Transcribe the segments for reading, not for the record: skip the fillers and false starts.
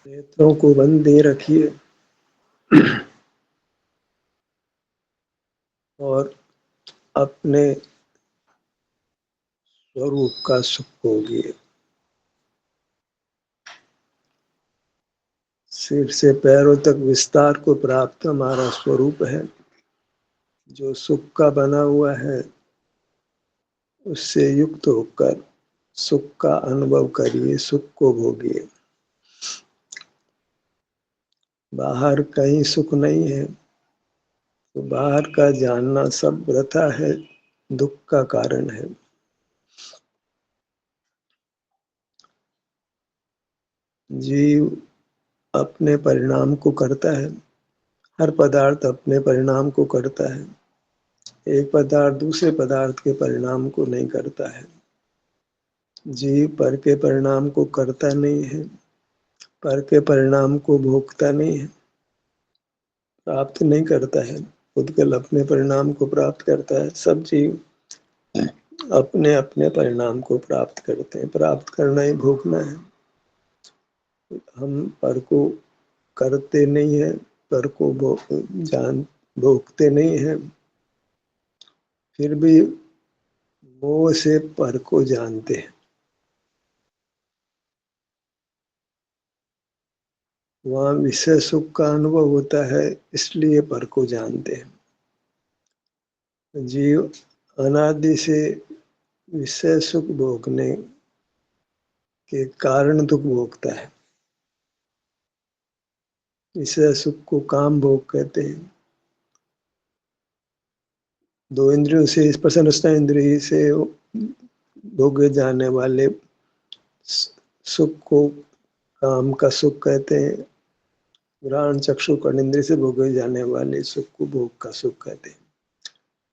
नेत्रों को बंदे रखिए और अपने स्वरूप का सुख भोगिए। सिर से पैरों तक विस्तार को प्राप्त हमारा स्वरूप है, जो सुख का बना हुआ है। उससे युक्त होकर सुख का अनुभव करिए, सुख को भोगिए। बाहर कहीं सुख नहीं है, तो बाहर का जानना सब वृथा है, दुख का कारण है। जीव अपने परिणाम को करता है, हर पदार्थ अपने परिणाम को करता है। एक पदार्थ दूसरे पदार्थ के परिणाम को नहीं करता है। जीव पर के परिणाम को करता नहीं है, पर के परिणाम को भोगता नहीं है, प्राप्त नहीं करता है। खुद के अपने परिणाम को प्राप्त करता है। सब जीव अपने अपने परिणाम को प्राप्त करते हैं। प्राप्त करना ही भोगना है। हम पर को करते नहीं है, पर को भोगते नहीं है, फिर भी मोह से पर को जानते हैं। वहाँ विषय सुख का अनुभव होता है, इसलिए पर को जानते हैं। जीव अनादि से विषय सुख भोगने के कारण दुख भोगता है। विषय सुख को काम भोग कहते हैं। दो इंद्रियों से स्पर्श रसना इंद्रिय से भोगे जाने वाले सुख को काम का सुख कहते हैं। घ्राण चक्षु कर्ण इंद्रिय से भोगे जाने वाले सुख को भोग का सुख कहते हैं।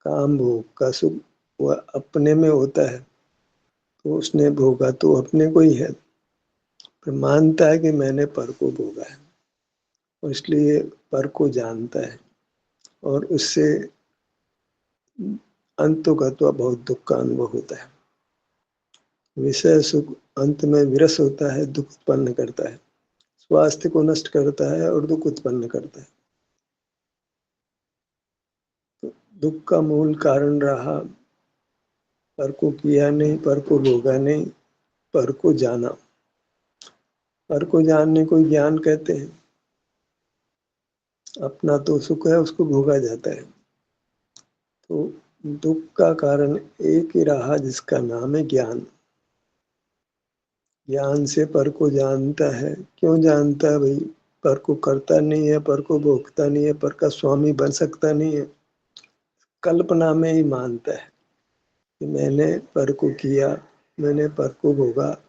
काम भोग का सुख वह अपने में होता है, तो उसने भोगा तो अपने को ही है, पर मानता है कि मैंने पर को भोगा है, और इसलिए पर को जानता है, और उससे अंतोगत्वा बहुत दुख का अनुभव होता है। विषय सुख अंत में विरस होता है, दुख उत्पन्न करता है, स्वास्थ्य को नष्ट करता है और दुख उत्पन्न करता है। तो दुख का मूल कारण रहा पर को किया नहीं, पर को भोगा नहीं, पर को जाना। पर को जानने को ज्ञान कहते हैं। अपना तो सुख है, उसको भोगा जाता है। तो दुख का कारण एक ही रहा, जिसका नाम है ज्ञान। ज्ञान से पर को जानता है। क्यों जानता है भाई? पर को करता नहीं है, पर को भोगता नहीं है, पर का स्वामी बन सकता नहीं है। कल्पना में ही मानता है कि मैंने पर को किया, मैंने पर को भोगा,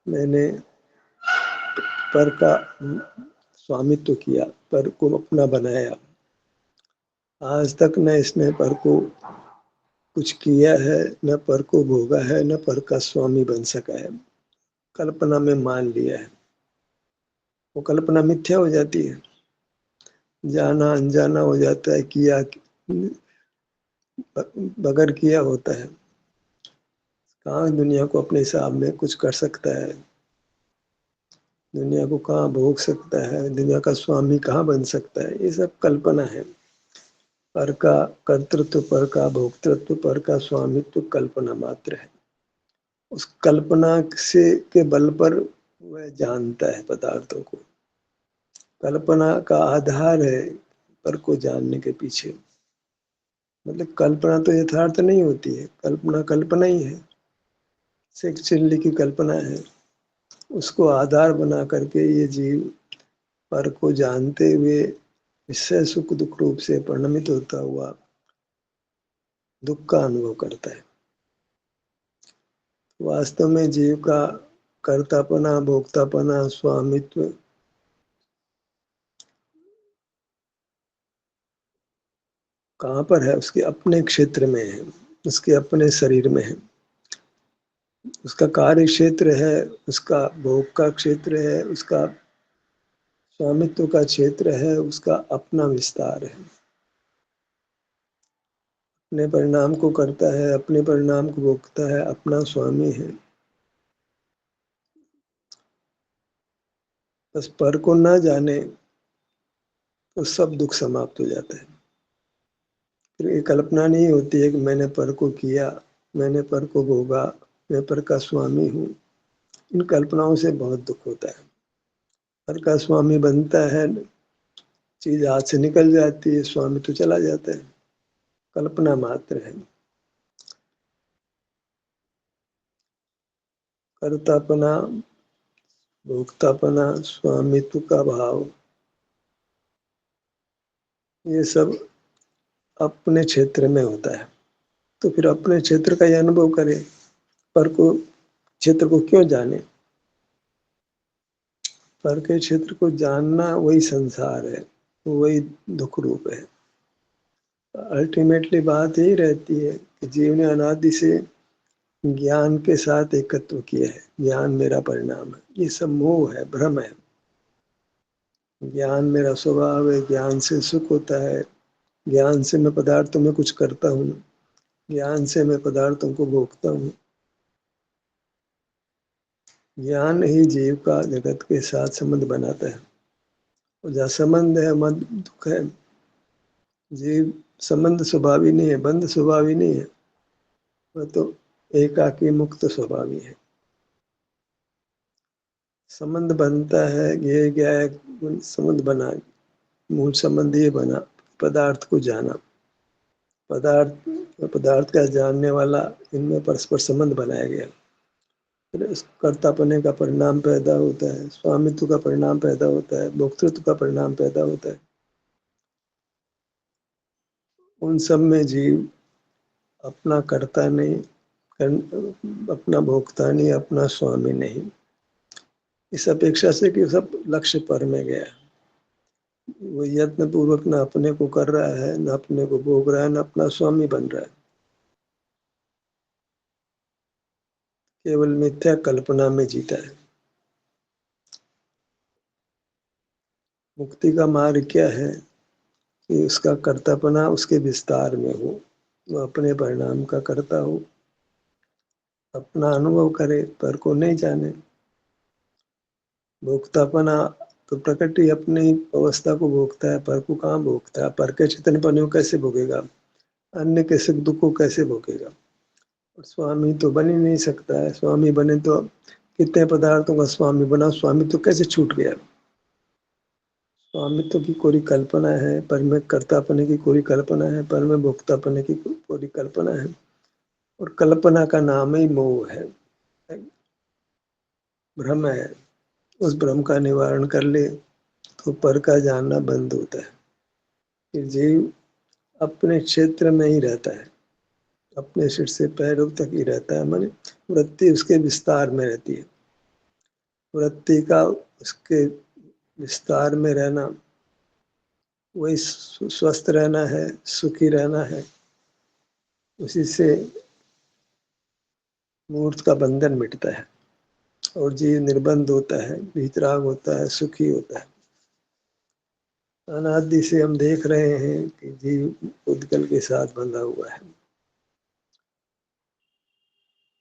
मैंने पर का स्वामित्व किया, पर को अपना बनाया। आज तक न इसने पर को कुछ किया है, न पर को भोगा है, न पर का स्वामी बन सका है। कल्पना में मान लिया है। वो कल्पना मिथ्या हो जाती है, जाना अनजाना हो जाता है, किया बगैर किया होता है। कहाँ दुनिया को अपने हिसाब में कुछ कर सकता है, दुनिया को कहाँ भोग सकता है, दुनिया का स्वामी कहाँ बन सकता है? ये सब कल्पना है। पर का कर्तृत्व, पर का भोक्तृत्व, पर का स्वामित्व कल्पना मात्र है। उस कल्पना से के बल पर वह जानता है पदार्थों को। कल्पना का आधार है पर को जानने के पीछे। मतलब कल्पना तो यथार्थ नहीं होती है, कल्पना कल्पना ही है, शेख चिल्ली की कल्पना है। उसको आधार बना करके ये जीव पर को जानते हुए इससे सुख दुख रूप से परिणमित होता हुआ दुख का अनुभव करता है। वास्तव में जीव का कर्तापना, भोक्तापना, स्वामित्व कहाँ पर है? उसके अपने क्षेत्र में है, उसके अपने शरीर में है। उसका कार्य क्षेत्र है, उसका भोग का क्षेत्र है, उसका स्वामित्व का क्षेत्र है, उसका अपना विस्तार है। अपने परिणाम को करता है, अपने परिणाम को भोगता है, अपना स्वामी है। बस पर को ना जाने तो सब दुख समाप्त हो जाता है। फिर ये कल्पना नहीं होती है कि मैंने पर को किया, मैंने पर को भोगा, मैं पर का स्वामी हूँ। इन कल्पनाओं से बहुत दुख होता है। पर का स्वामी बनता है, चीज हाथ से निकल जाती है, स्वामी तो चला जाता है, कल्पना मात्र है। कर्तापना, भोक्तापना, स्वामित्व का भाव, ये सब अपने क्षेत्र में होता है। तो फिर अपने क्षेत्र का ही अनुभव करें, पर को क्षेत्र को क्यों जाने। पर के क्षेत्र को जानना वही संसार है, वही दुख रूप है। अल्टीमेटली बात यही रहती है कि जीव ने अनादि से ज्ञान के साथ एकत्व किया है। ज्ञान मेरा परिणाम है, ये सब मोह है, भ्रम है। ज्ञान मेरा स्वभाव है, ज्ञान से सुख होता है, ज्ञान से मैं पदार्थों में कुछ करता हूँ, ज्ञान से मैं पदार्थों को भोगता हूँ। ज्ञान ही जीव का जगत के साथ संबंध बनाता है, और जहाँ संबंध है वहाँ दुख है। जीव संबंध स्वभावी नहीं है, बंध स्वभावी नहीं है, वह तो एकाकी मुक्त स्वभावी है। संबंध बनता है, ये क्या है, संबंध बना, मूल संबंध ये बना, पदार्थ को जाना, पदार्थ पदार्थ का जानने वाला, इनमें परस्पर संबंध बनाया गया। फिर कर्तापने का परिणाम पैदा होता है, स्वामित्व का परिणाम पैदा होता है, भोक्तृत्व का परिणाम पैदा होता है। उन सब में जीव अपना कर्ता नहीं, अपना भोक्ता नहीं, अपना स्वामी नहीं, इस अपेक्षा से कि सब लक्ष्य पर में गया। वो यत्न पूर्वक न अपने को कर रहा है, न अपने को भोग रहा है, न अपना स्वामी बन रहा है, केवल मिथ्या कल्पना में जीता है। मुक्ति का मार्ग क्या है कि उसका कर्तापना उसके विस्तार में हो, वो अपने परिणाम का कर्ता हो, अपना अनुभव करे, पर को नहीं जाने। भोक्तापना तो प्रकृति अपनी अवस्था को भोगता है, पर को कहाँ भोगता है। पर के चेतनपन को कैसे भोगेगा, अन्य के सुख दुख को कैसे भोगेगा। और स्वामी तो बन ही नहीं सकता है। स्वामी बने तो कितने पदार्थों का स्वामी बना, स्वामी तो कैसे छूट गया। स्वामित्व की कोई कल्पना है, पर में कर्तापने की कोई कल्पना है, पर में भोक्तापने की कोई कल्पना है, और कल्पना का नाम ही मोह है, भ्रम है। उस भ्रम का निवारण कर ले तो पर का जानना बंद होता है। फिर जीव अपने क्षेत्र में ही रहता है, अपने सिर से पैरों तक ही रहता है, माने वृत्ति उसके विस्तार में रहती है। वृत्ति का उसके विस्तार में रहना, वही स्वस्थ रहना है, सुखी रहना है। उसी से मूर्त का बंधन मिटता है और जीव निर्बंध होता है, वितराग होता है, सुखी होता है। अनादि से हम देख रहे हैं कि जीव उद्गल के साथ बंधा हुआ है।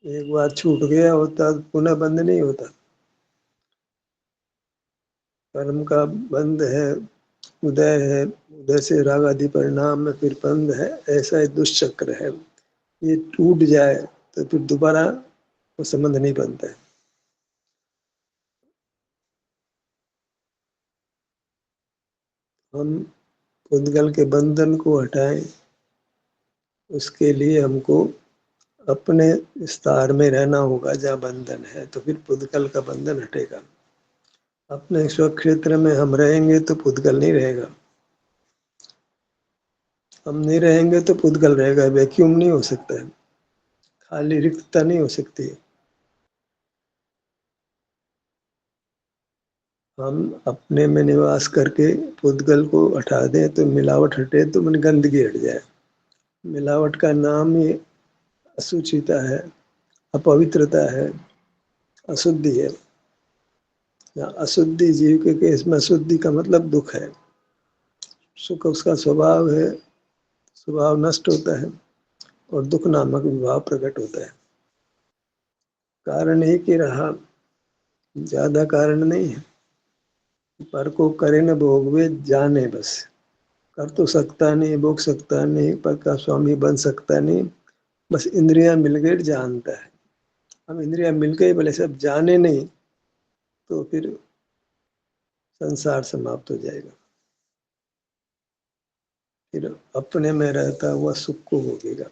एक बार छूट गया होता तो पुनः बंद नहीं होता। कर्म का बंध है, उदय है, उदय से राग आदि परिणाम में फिर बंध है। ऐसा एक दुष्चक्र है, ये टूट जाए तो फिर दोबारा वो संबंध नहीं बनता है। हम उद्गल के बंधन को हटाएं, उसके लिए हमको अपने विस्तार में रहना होगा। जहाँ बंधन है तो फिर पुद्गल का बंधन हटेगा। अपने स्वक्षेत्र में हम रहेंगे तो पुद्गल नहीं रहेगा, हम नहीं रहेंगे तो पुद्गल रहेगा। वैक्यूम नहीं हो सकता है, खाली रिक्तता नहीं हो सकती है। हम अपने में निवास करके पुद्गल को हटा दें तो मिलावट हटे, तो मन गंदगी हट जाए। मिलावट का नाम ही असुचिता है, अपवित्रता है, अशुद्धि है। अशुद्धि जीव के केस में अशुद्धि का मतलब दुख है। सुख उसका स्वभाव है, स्वभाव नष्ट होता है, और दुख नामक विभाव प्रकट होता है। कारण एक ही रहा, ज्यादा कारण नहीं है। पर को करे न भोगवे जाने बस। कर तो सकता नहीं, भोग सकता नहीं, पर का स्वामी बन सकता नहीं, बस इंद्रियां मिल गई जानता है। हम इंद्रियां मिल गई भले सब जाने नहीं, तो फिर संसार समाप्त हो जाएगा। फिर अपने में रहता हुआ सुख को भोगेगा।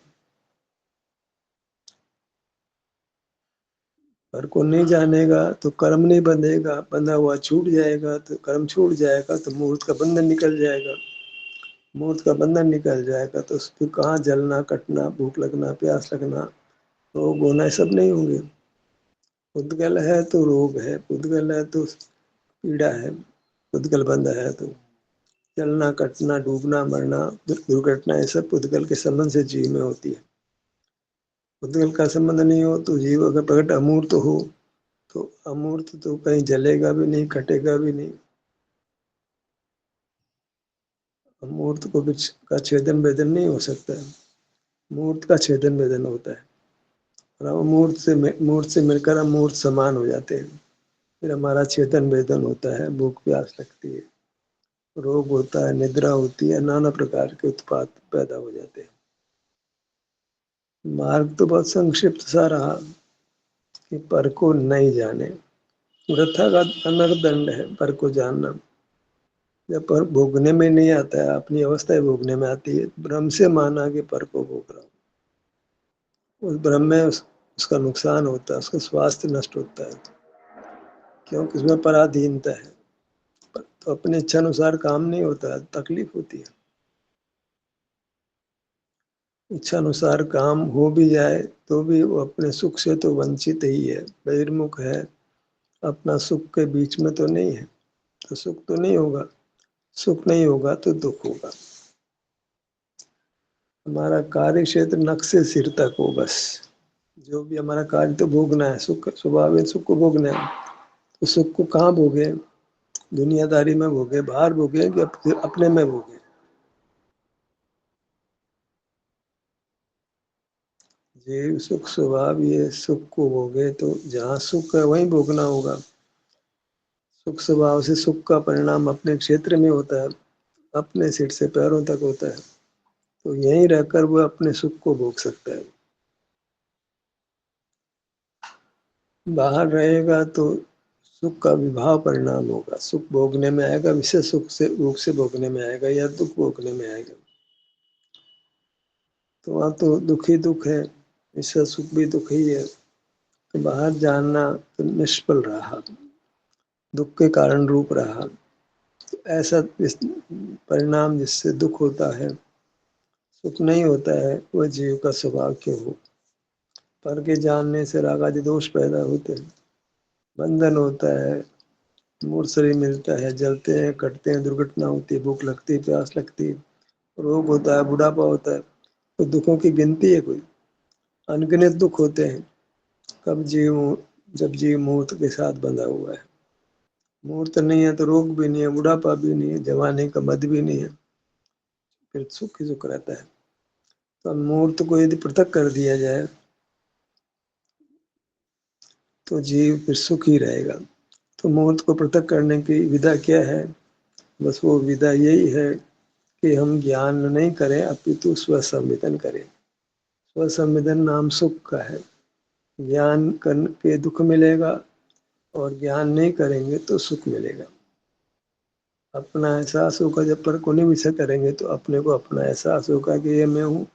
पर को नहीं जानेगा तो कर्म नहीं बंधेगा, बंधा हुआ छूट जाएगा, तो कर्म छूट जाएगा तो मुहूर्त का बंधन निकल जाएगा। मुहूर्त का बंधन निकल जाएगा तो फिर कहाँ जलना, कटना, भूख लगना, प्यास लगना, रोग होना, सब नहीं होंगे। पुद्गल है तो रोग है, पुद्गल है तो पीड़ा है, पुद्गल बंध है तो जलना, कटना, डूबना, मरना, दुर्घटना, ये सब पुद्गल के संबंध से जीव में होती है। पुद्गल का संबंध नहीं हो तो जीव अगर प्रकट अमूर्त हो, तो अमूर्त तो कहीं जलेगा भी नहीं, कटेगा भी नहीं। अमूर्त को भी का छेदन वेदन नहीं हो सकता है, मूर्त का छेदन वेदन होता है। और मूर्त से मिलकर हम मूर्त समान हो जाते हैं। फिर हमारा चेतन वेदन होता है, भूख प्यास लगती है, रोग होता है, निद्रा होती है, नाना प्रकार के उत्पाद पैदा हो जाते हैं। मार्ग तो बहुत संक्षिप्त सा रहा कि पर को नहीं जाने, वृथा का अनर्दंड है पर को जानना। जब पर भोगने में नहीं आता है, अपनी अवस्था भोगने में आती है, भ्रम से माना कि पर को भोग रहा हूँ, उस भ्रम में उसका नुकसान होता है, उसका स्वास्थ्य नष्ट होता है, क्योंकि उसमें पराधीनता है। तो अपने इच्छा अनुसार काम नहीं होता, तकलीफ होती है। इच्छा अनुसार काम हो भी जाए तो भी वो अपने सुख से तो वंचित ही है, बहिर्मुख है, अपना सुख के बीच में तो नहीं है, तो सुख तो नहीं होगा। सुख नहीं होगा तो दुख होगा। हमारा कार्य क्षेत्र नख से सिर तक हो बस। जो भी हमारा कार्य तो भोगना है, सुख स्वभाव है, सुख को भोगना है। तो सुख को कहाँ भोगे? दुनियादारी में भोगे, बाहर भोगे कि अपने में भोगे? जीव सुख स्वभाव ये सुख को भोगे तो जहाँ सुख है वहीं भोगना होगा। सुख स्वभाव से सुख का परिणाम अपने क्षेत्र में होता है, अपने सिर से पैरों तक होता है। तो यहीं रहकर वो अपने सुख को भोग सकता है। बाहर रहेगा तो सुख का विभाव परिणाम होगा, सुख भोगने में आएगा, विशेष सुख से रूप से भोगने में आएगा या दुख भोगने में आएगा। तो वहाँ तो दुख ही दुख है, विशेष सुख भी दुख ही है। तो बाहर जानना तो निष्फल रहा, दुख के कारण रूप रहा। तो ऐसा परिणाम जिससे दुख होता है, सुख नहीं होता है, वह जीव का स्वभाव क्यों हो? पर के जानने से राग आदि दोष पैदा होते हैं, बंधन होता है, मूर्त शरीर मिलता है, जलते हैं, कटते हैं, दुर्घटना होती है, भूख लगती है, प्यास लगती है, रोग होता है, बुढ़ापा होता है। तो दुखों की गिनती है कोई? अनगिनत दुख होते हैं। कब जीव जब जीव मूर्त के साथ बंधा हुआ है। मूर्त नहीं है तो रोग भी नहीं है, बुढ़ापा भी नहीं है, जवानी का मद भी नहीं है, फिर सुख ही सुख रहता है। तो मूर्त को यदि पृथक कर दिया जाए तो जीव फिर सुख ही रहेगा। तो मूर्त को पृथक करने की विधा क्या है? बस वो विधा यही है कि हम ज्ञान नहीं करें, अपितु स्वसंवेदन करें। स्वसंवेदन नाम सुख का है। ज्ञान करके दुख मिलेगा और ज्ञान नहीं करेंगे तो सुख मिलेगा। अपना एहसास होगा, जब पर को नहीं विषय करेंगे तो अपने को अपना एहसास होगा कि ये मैं हूँ,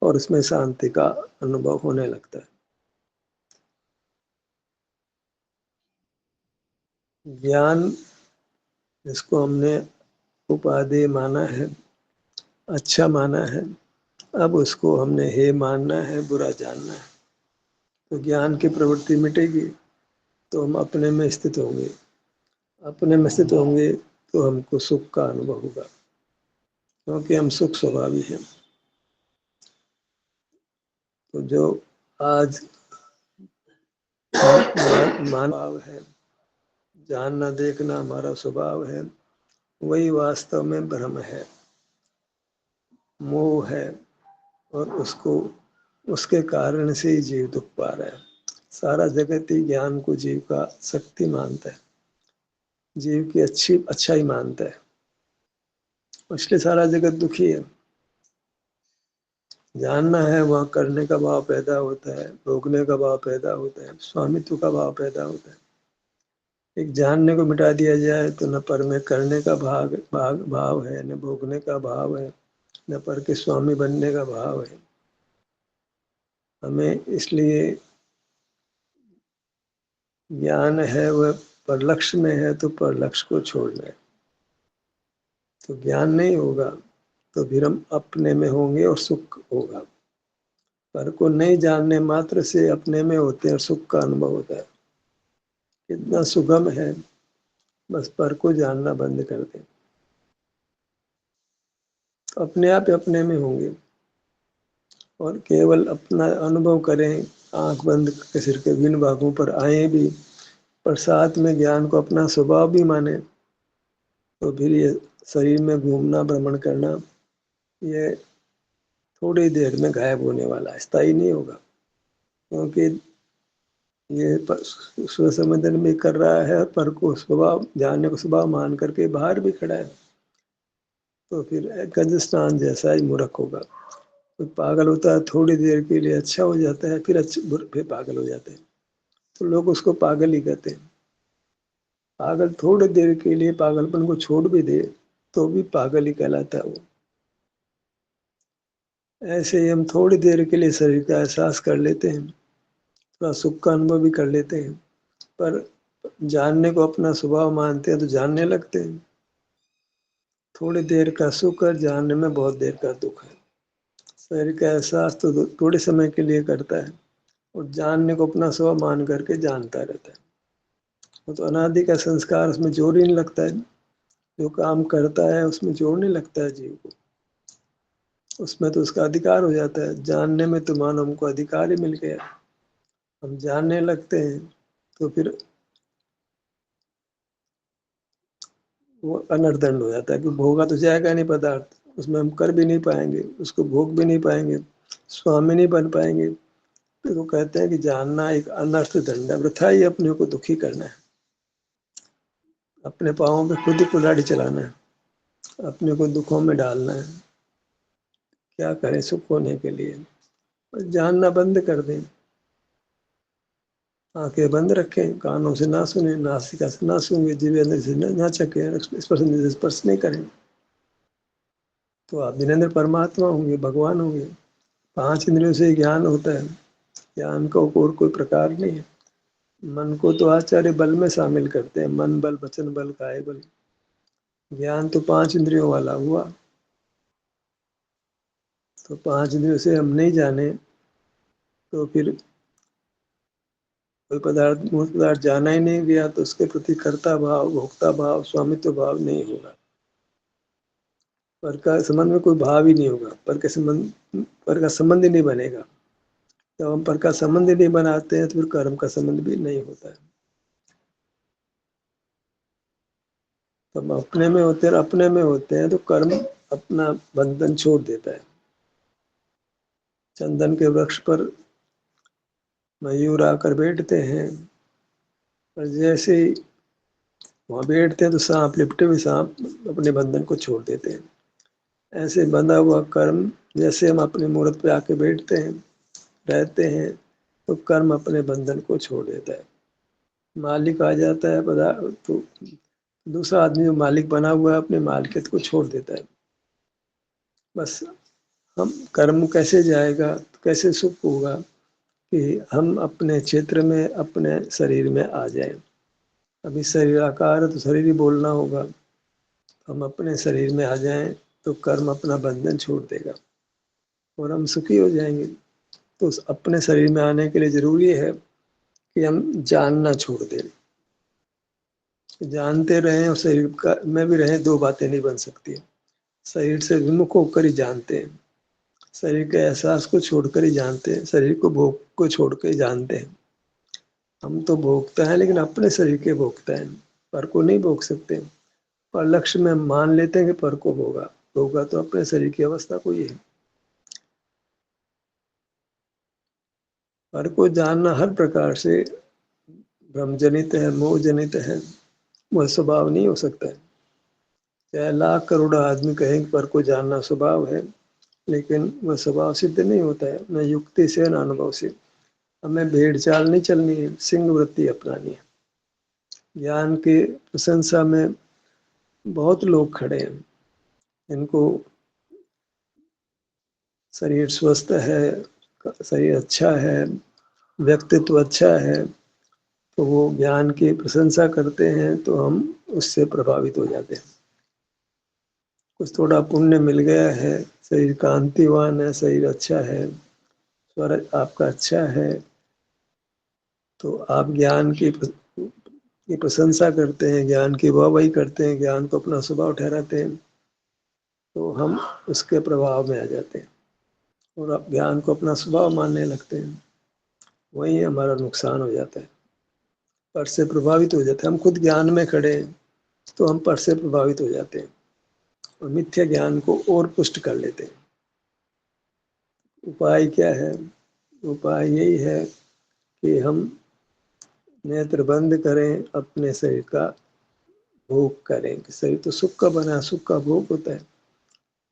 और उसमें शांति का अनुभव होने लगता है। ज्ञान जिसको हमने उपाधि माना है, अच्छा माना है, अब उसको हमने हे मानना है, बुरा जानना है। तो ज्ञान की प्रवृत्ति मिटेगी तो हम अपने में स्थित होंगे। अपने में स्थित होंगे तो हमको सुख का अनुभव होगा, क्योंकि हम सुख स्वभावी हैं। तो जो आज मानव है, जानना देखना हमारा स्वभाव है, वही वास्तव में भ्रम है, मोह है, और उसको उसके कारण से ही जीव दुख पा रहा है। सारा जगत ही ज्ञान को जीव का शक्ति मानता है। जीव की अच्छा ही मानता है, इसलिए सारा जगत दुखी है। जानना है वहाँ करने का भाव पैदा होता है, भोगने का भाव पैदा होता है, स्वामित्व का भाव पैदा होता है। एक जानने को मिटा दिया जाए तो न पर में करने का भाव है, न भोगने का भाव है, न पर के स्वामी बनने का भाव है। हमें इसलिए ज्ञान है वह पर लक्ष्य में है, तो पर लक्ष्य को छोड़ना है। तो ज्ञान नहीं होगा तो फिर हम अपने में होंगे और सुख होगा। पर को नहीं जानने मात्र से अपने में होते हैं और सुख का अनुभव होता है। कितना सुगम है, बस पर को जानना बंद कर दें तो अपने आप ही अपने में होंगे और केवल अपना अनुभव करें। आंख बंद करके सिर के विभिन्न भागों पर आए भी, पर साथ में ज्ञान को अपना स्वभाव भी माने, तो फिर ये शरीर में घूमना भ्रमण करना ये थोड़ी देर में गायब होने वाला है, स्थायी नहीं होगा। क्योंकि ये स्वसंवेदन में कर रहा है, पर को स्वभाव जानने को स्वभाव मान करके बाहर भी खड़ा है, तो फिर गज स्नान जैसा ही मूर्ख होगा। तो पागल होता है थोड़ी देर के लिए, अच्छा हो जाता है, फिर पागल हो जाते हैं, तो लोग उसको पागल ही कहते हैं। पागल थोड़ी देर के लिए पागलपन को छोड़ भी दे तो भी पागल ही कहलाता है वो। ऐसे ही हम थोड़ी देर के लिए शरीर का एहसास कर लेते हैं, थोड़ा सुख का अनुभव भी कर लेते हैं, पर जानने को अपना स्वभाव मानते हैं तो जानने लगते हैं। थोड़ी देर का सुख और जानने में बहुत देर का दुख है। शरीर का एहसास तो थोड़े समय के लिए करता है और जानने को अपना स्वभाव मान करके जानता रहता है। वो तो अनादि का संस्कार, उसमें जोर ही नहीं लगता है। जो काम करता है उसमें जोर नहीं लगता है जीव को, उसमें तो उसका अधिकार हो जाता है। जानने में तो मानो हमको अधिकार ही मिल गया, हम जानने लगते हैं तो फिर वो अनर्दंड हो जाता है कि भोगा तो जाएगा नहीं पदार्थ, उसमें हम कर भी नहीं पाएंगे, उसको भोग भी नहीं पाएंगे, स्वामी नहीं बन पाएंगे। फिर वो कहते हैं कि जानना एक अनर्थ दंड है, वृथा ही अपने को दुखी करना है, अपने पाँवों पे खुद ही कुल्हाड़ी चलाना है, अपने को दुखों में डालना है। क्या करें सुख होने के लिए? बस जानना बंद कर दें, आंखें बंद रखें, कानों से ना सुने, नासिका से ना सूंघे, जिह्वा से ना चखें, स्पर्श नहीं करें, तो आप दिनेंद्र परमात्मा होंगे, भगवान होंगे। 5 इंद्रियों से ज्ञान होता है, ज्ञान का और कोई प्रकार नहीं है। मन को तो आचार्य बल में शामिल करते हैं, मन बल, वचन बल, काय बल। ज्ञान तो 5 इंद्रियों वाला हुआ, तो 5 इंद्रियों से हम नहीं जाने तो फिर कोई पदार्थ, मूल पदार्थ जाना ही नहीं गया, तो उसके प्रति कर्ता भाव, भोक्ता भाव, स्वामित्व भाव नहीं होगा। पर का संबंध में कोई भाव ही नहीं होगा, पर का संबंध ही नहीं बनेगा। जब हम पर का संबंध ही नहीं बनाते हैं तो फिर कर्म का संबंध भी नहीं होता है। तब अपने में होते हैं तो कर्म अपना बंधन छोड़ देता है। चंदन के वृक्ष पर मयूर आकर बैठते हैं, और जैसे ही वहां बैठते हैं तो सांप, लिपटे हुए सांप अपने बंधन को छोड़ देते हैं। ऐसे बंधा हुआ कर्म, जैसे हम अपने मुहूर्त पे आके बैठते हैं, रहते हैं, तो कर्म अपने बंधन को छोड़ देता है। मालिक आ जाता है पदार्थ, तो दूसरा आदमी जो मालिक बना हुआ है अपने मालिकियत को छोड़ देता है। बस हम कर्म कैसे जाएगा, कैसे सुख होगा कि हम अपने क्षेत्र में, अपने शरीर में आ जाए। अभी शरीर आकार है तो शरीर ही बोलना होगा, हम अपने शरीर में आ जाएं तो कर्म अपना बंधन छोड़ देगा और हम सुखी हो जाएंगे। तो उस अपने शरीर में आने के लिए जरूरी है कि हम जानना छोड़ दें। जानते रहें और शरीर का में भी रहें, दो बातें नहीं बन सकती। शरीर से विमुख होकर ही जानते हैं, शरीर के एहसास को छोड़कर ही जानते हैं, शरीर को भोग को छोड़कर ही जानते हैं। हम तो भोगते हैं लेकिन अपने शरीर के भोगते हैं, पर को नहीं भोग सकते। और लक्ष्य में हम मान लेते हैं कि पर को भोगा, भोगा तो अपने शरीर की अवस्था को ही है। पर को जानना हर प्रकार से भ्रमजनित है, मोहजनित है, वह स्वभाव नहीं हो सकता है। चाहे लाख करोड़ आदमी कहें पर को जानना स्वभाव है, लेकिन वह स्वभाव सिद्ध नहीं होता है, न युक्ति से न अनुभव से। हमें भेड़ चाल नहीं चलनी है, सिंह वृत्ति अपनानी है। ज्ञान के प्रशंसा में बहुत लोग खड़े हैं, इनको शरीर स्वस्थ है, शरीर अच्छा है, व्यक्तित्व अच्छा है, तो वो ज्ञान की प्रशंसा करते हैं तो हम उससे प्रभावित हो जाते हैं। कुछ थोड़ा पुण्य मिल गया है, शरीर कांतिवान है, शरीर अच्छा है, स्वर आपका अच्छा है, तो आप ज्ञान की प्रशंसा करते हैं, ज्ञान की वाहवाही करते हैं, ज्ञान को अपना स्वभाव ठहराते हैं, तो हम उसके प्रभाव में आ जाते हैं और आप ज्ञान को अपना स्वभाव मानने लगते हैं। वही हमारा नुकसान हो जाता है, पर से प्रभावित हो जाते हैं। हम खुद ज्ञान में खड़े हैं तो हम पर से प्रभावित हो जाते हैं और मिथ्या ज्ञान को और पुष्ट कर लेते हैं। उपाय क्या है? उपाय यही है कि हम नेत्र बंद करें, अपने शरीर का भोग करें। शरीर तो सुख का बना, सुख का भोग होता है,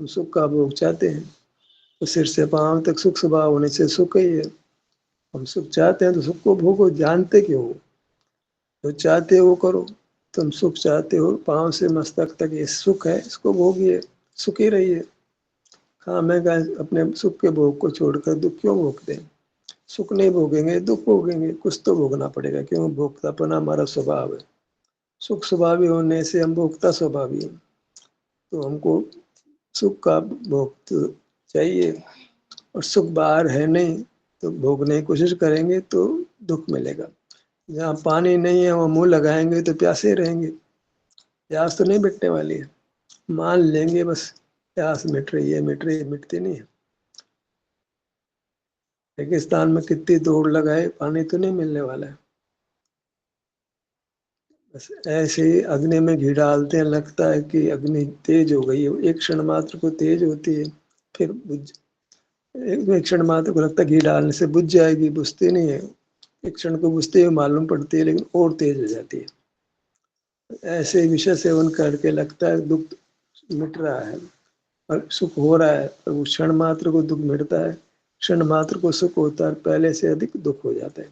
हम सुख का भोग चाहते हैं, तो सिर से पांव तक सुख स्वभाव होने से सुख ही है। हम सुख चाहते हैं तो सुख को भोगो, जानते क्यों हो? जो चाहते हो वो करो। तुम सुख चाहते हो, पांव से मस्तक तक ये सुख है, इसको भोगिए, सुखी रहिए। हाँ, मैं अपने सुख के भोग को छोड़कर दुख क्यों भोगते हैं? सुख नहीं भोगेंगे, दुख भोगेंगे, कुछ तो भोगना पड़ेगा, क्यों? भोक्तापना हमारा स्वभाव है। सुख स्वभावी होने से हम भोक्ता स्वभावी हैं, तो हमको सुख का भोग तो चाहिए, और सुख बाहर है नहीं, तो भोगने की कोशिश करेंगे तो दुख मिलेगा। जहाँ पानी नहीं है वहाँ मुंह लगाएंगे तो प्यासे रहेंगे, प्यास तो नहीं मिटने वाली है। मान लेंगे बस प्यास मिट रही है, मिट रही है, मिटती नहीं है। रेगिस्तान में कितनी दौड़ लगाए, पानी तो नहीं मिलने वाला है। बस ऐसे ही अग्नि में घी डालते हैं, लगता है कि अग्नि तेज हो गई है, एक क्षण मात्र को तेज होती है, फिर बुझ, एक क्षण मात्र को लगता है घी डालने से बुझ जाएगी, बुझती नहीं है। एक क्षण को बुझते हुए मालूम पड़ती है, लेकिन और तेज हो जाती है। ऐसे विषय सेवन करके लगता है दुख मिट रहा है और सुख हो रहा है, पर उस क्षण मात्र को दुख मिटता है, क्षण मात्र को सुख होता है, पहले से अधिक दुख हो जाता है।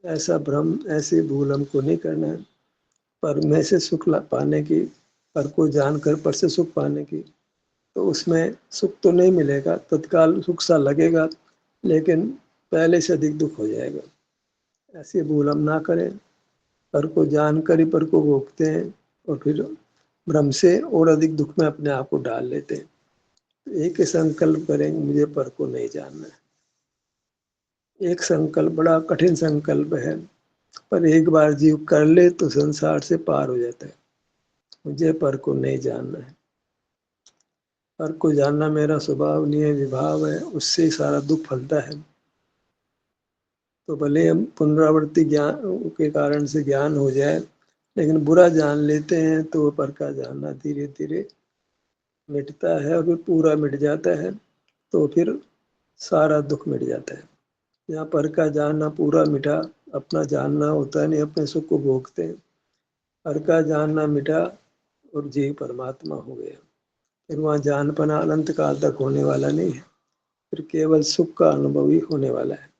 ऐसा भ्रम, ऐसी भूल हमको नहीं करना है। पर में से सुख पाने की, पर को जानकर पर से सुख पाने की, तो उसमें सुख तो नहीं मिलेगा, तत्काल सुख सा लगेगा, लेकिन पहले से अधिक दुख हो जाएगा। ऐसी भूल हम ना करें। पर को जानकर ही पर को भोगते हैं और फिर भ्रम से और अधिक दुख में अपने आप को डाल लेते हैं। तो एक ही संकल्प करेंगे, मुझे पर को नहीं जानना है। एक संकल्प बड़ा कठिन संकल्प है, पर एक बार जीव कर ले तो संसार से पार हो जाता है। मुझे पर को नहीं जानना है। पर को जानना मेरा स्वभाव नहीं है, विभाव है, उससे ही सारा दुख फलता है। तो भले हम पुनरावृत्ति ज्ञान के कारण से ज्ञान हो जाए, लेकिन बुरा जान लेते हैं तो पर का जानना धीरे धीरे मिटता है और फिर पूरा मिट जाता है, तो फिर सारा दुख मिट जाता है। यहाँ पर का जानना पूरा मिटा, अपना जानना होता नहीं, अपने सुख को भोगते हैं। पर का जानना मिटा और जीव परमात्मा हो गया, फिर वहाँ जानपना अनंत काल तक होने वाला नहीं है, फिर केवल सुख का अनुभव ही होने वाला है।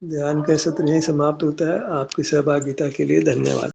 ध्यान का सत्र यही समाप्त होता है। आपकी सहभागिता के लिए धन्यवाद।